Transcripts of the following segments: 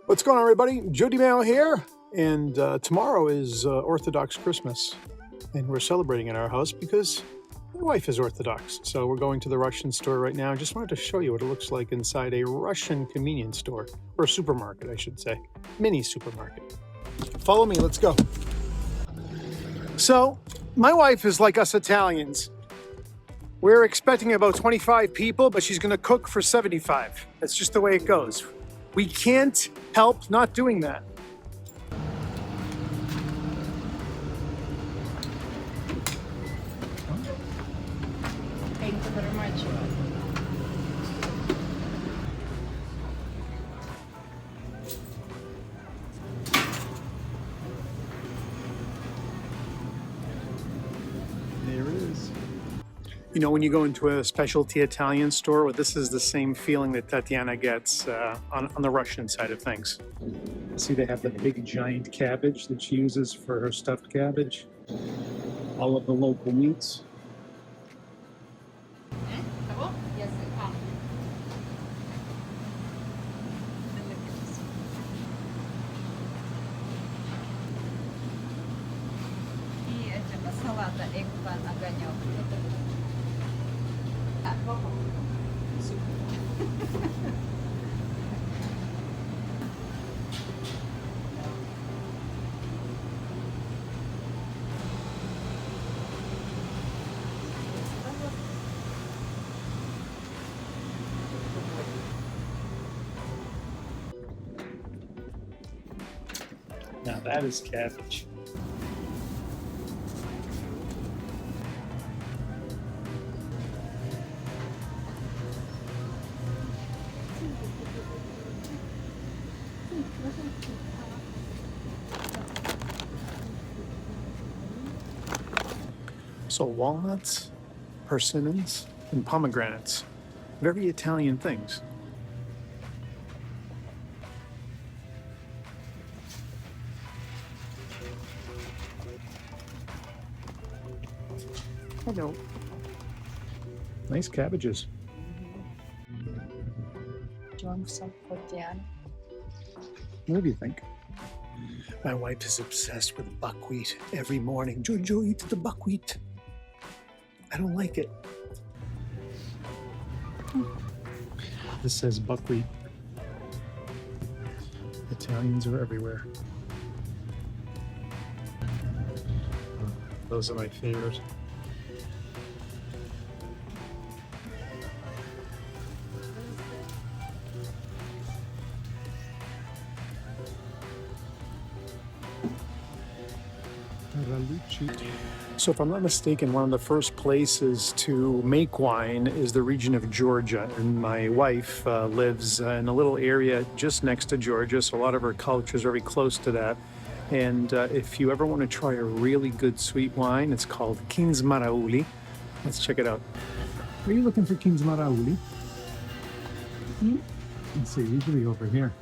What's going on, everybody? Jody Mayo here, and tomorrow is Orthodox Christmas, and we're celebrating in our house because my wife is Orthodox. So we're going to the Russian store right now. I just wanted to show you what it looks like inside a Russian convenience store, or supermarket, I should say, mini supermarket. Follow me, let's go. So my wife is like us Italians. We're expecting about 25 people, but she's going to cook for 75. That's just the way it goes. We can't help not doing that. Thank you very much. There it is. You know, when you go into a specialty Italian store, well, this is the same feeling that Tatiana gets on the Russian side of things. See, they have the big giant cabbage that she uses for her stuffed cabbage. All of the local meats. Yes, и этого салата экпан огонек. Now that is cabbage. So walnuts, persimmons, and pomegranates. Very Italian things. Hello. Nice cabbages. Do you want some for Tatiana? What do you think? My wife is obsessed with buckwheat every morning. Jojo, eat the buckwheat. I don't like it. This says buckwheat. Italians are everywhere. Those are my favorite. So if I'm not mistaken, one of the first places to make wine is the region of Georgia, and my wife lives in a little area just next to Georgia, so a lot of her culture is very close to that. And if you ever want to try a really good sweet wine, it's called Kings Marauli. Let's check it out. Are you looking for Kings Marauli? Let's see, usually over here.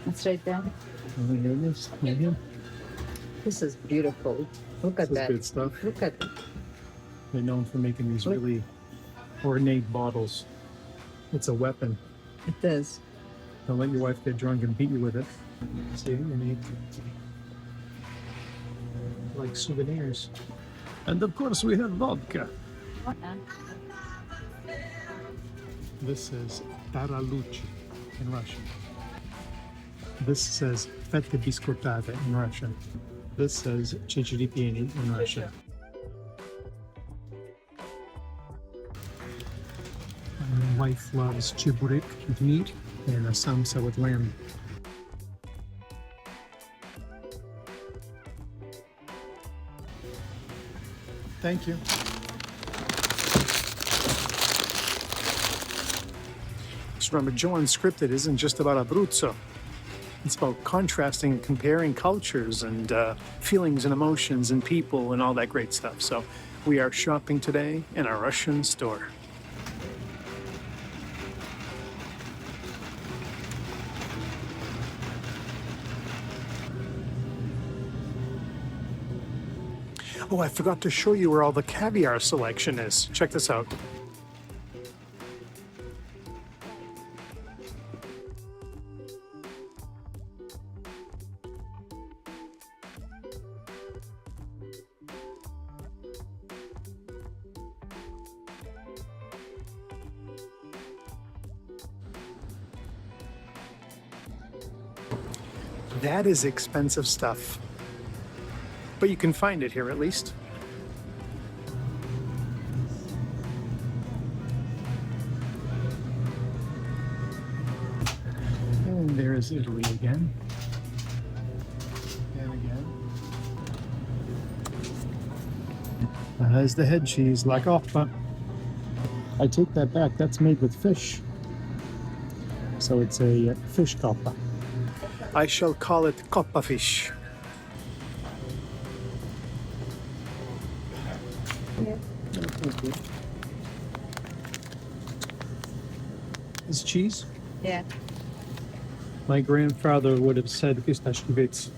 It's right there. Oh, here it is. Right here. This is beautiful. Look at This is that. good stuff. Look at it. They're known for making these really ornate bottles. It's a weapon. It is. Don't let your wife get drunk and beat you with it. See, you need like souvenirs. And of course we have vodka. This says Taralucci in Russian. This says fette biscottate in Russian. This says cicciaripieni in Russian. My wife loves chiburik with meat and a samsa with lamb. Thank you. Just remember, Joe Unscripted isn't just about Abruzzo. It's about contrasting and comparing cultures and feelings and emotions and people and all that great stuff. So we are shopping today in a Russian store. Oh, I forgot to show you where all the caviar selection is. Check this out. That is expensive stuff. But you can find it here at least. And there is Italy again. And again. There's the head cheese, la coppa. I take that back, that's made with fish. So it's a fish coppa. I shall call it coppa fish. Yeah. Is cheese? Yeah. My grandfather would have said pistachkivets.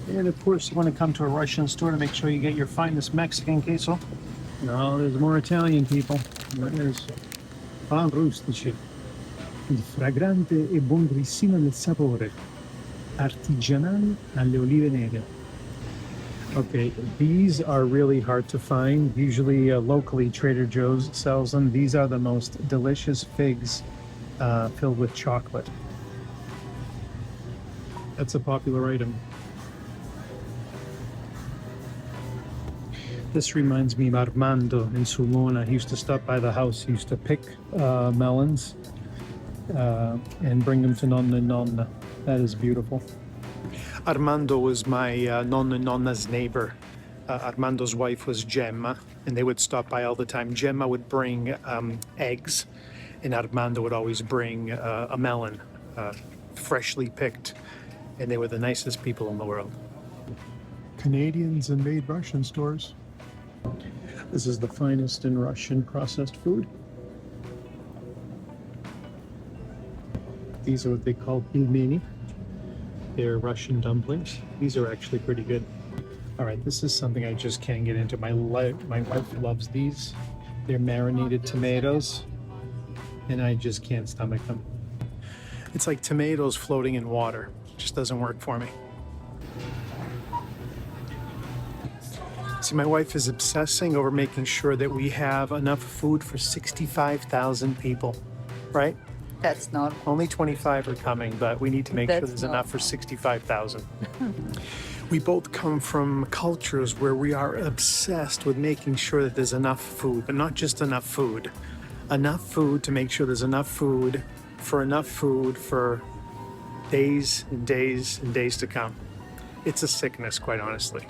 And of course, you want to come to a Russian store to make sure you get your finest Mexican queso. No, there's more Italian people. There's pan rustici. Il fragrante e buonissimo nel sapore. Artigianale alle olive nere. Okay, these are really hard to find. Usually, locally, Trader Joe's sells them. These are the most delicious figs filled with chocolate. That's a popular item. This reminds me of Armando in Sulmona. He used to stop by the house. He used to pick melons and bring them to Nonna and Nonna. That is beautiful. Armando was my Nonna and Nonna's neighbor. Armando's wife was Gemma, and they would stop by all the time. Gemma would bring eggs, and Armando would always bring a melon, freshly picked, and they were the nicest people in the world. Canadians invade Russian stores. This is the finest in Russian processed food. These are what they call pelmeni. They're Russian dumplings. These are actually pretty good. All right, this is something I just can't get into. My wife loves these. They're marinated tomatoes, and I just can't stomach them. It's like tomatoes floating in water. It just doesn't work for me. See, my wife is obsessing over making sure that we have enough food for 65,000 people, right? That's not. Only 25 are coming, but we need to make sure That's there's not- enough for 65,000. We both come from cultures where we are obsessed with making sure that there's enough food, but not just enough food. Enough food to make sure there's enough food for days and days and days to come. It's a sickness, quite honestly.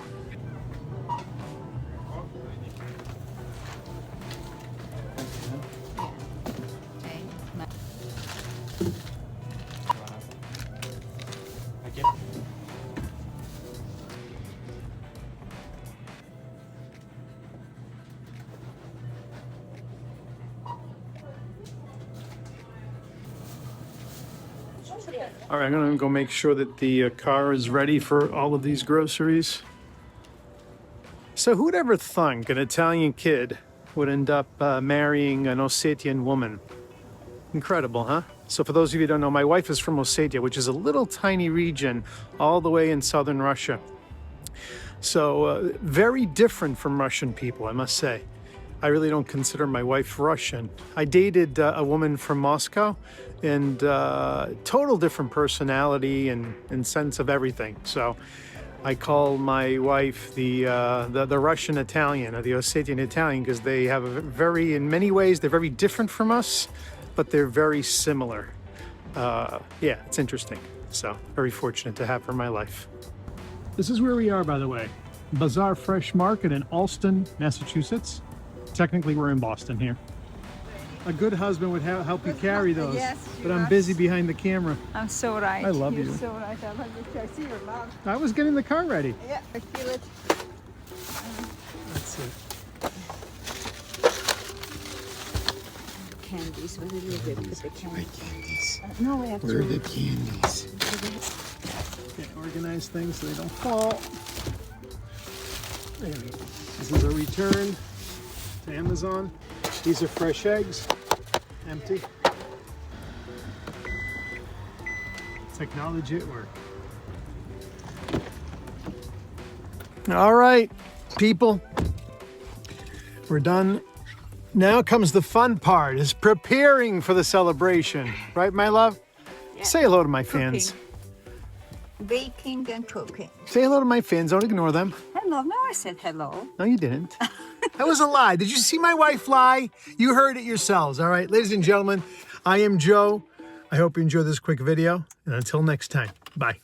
All right, I'm gonna go make sure that the car is ready for all of these groceries. So who'd ever thunk an Italian kid would end up marrying an Ossetian woman? Incredible, huh? So for those of you who don't know, my wife is from Ossetia, which is a little tiny region all the way in southern Russia. So very different from Russian people, I must say. I really don't consider my wife Russian. I dated a woman from Moscow, and total different personality and sense of everything. So I call my wife the Russian Italian, or the Ossetian Italian, because they have in many ways, they're very different from us, but they're very similar. Yeah, it's interesting. So very fortunate to have her in my life. This is where we are, by the way. Bazaar Fresh Market in Allston, Massachusetts. Technically, we're in Boston here. A good husband would help you carry those, Yes, but you I'm are. busy behind the camera. I'm so right. I love You're you. so right. I love you. I see your love. I was getting the car ready. Yeah, I feel it. Let's see. Candies. What did you do with the candies? Candies. No, we have Where are to. the candies? Can't organize things so they don't fall. There we go. This is a return to Amazon. These are fresh eggs, empty. Technology at work. All right, people, we're done. Now comes the fun part, is preparing for the celebration. Right, my love? Yeah. Say hello to my fans. baking and cooking. Say hello to my fans. Don't ignore them. Hello. No, I said hello. No, you didn't. That was a lie. Did you see my wife lie? You heard it yourselves. All right, ladies and gentlemen, I am Joe. I hope you enjoyed this quick video. And until next time, bye.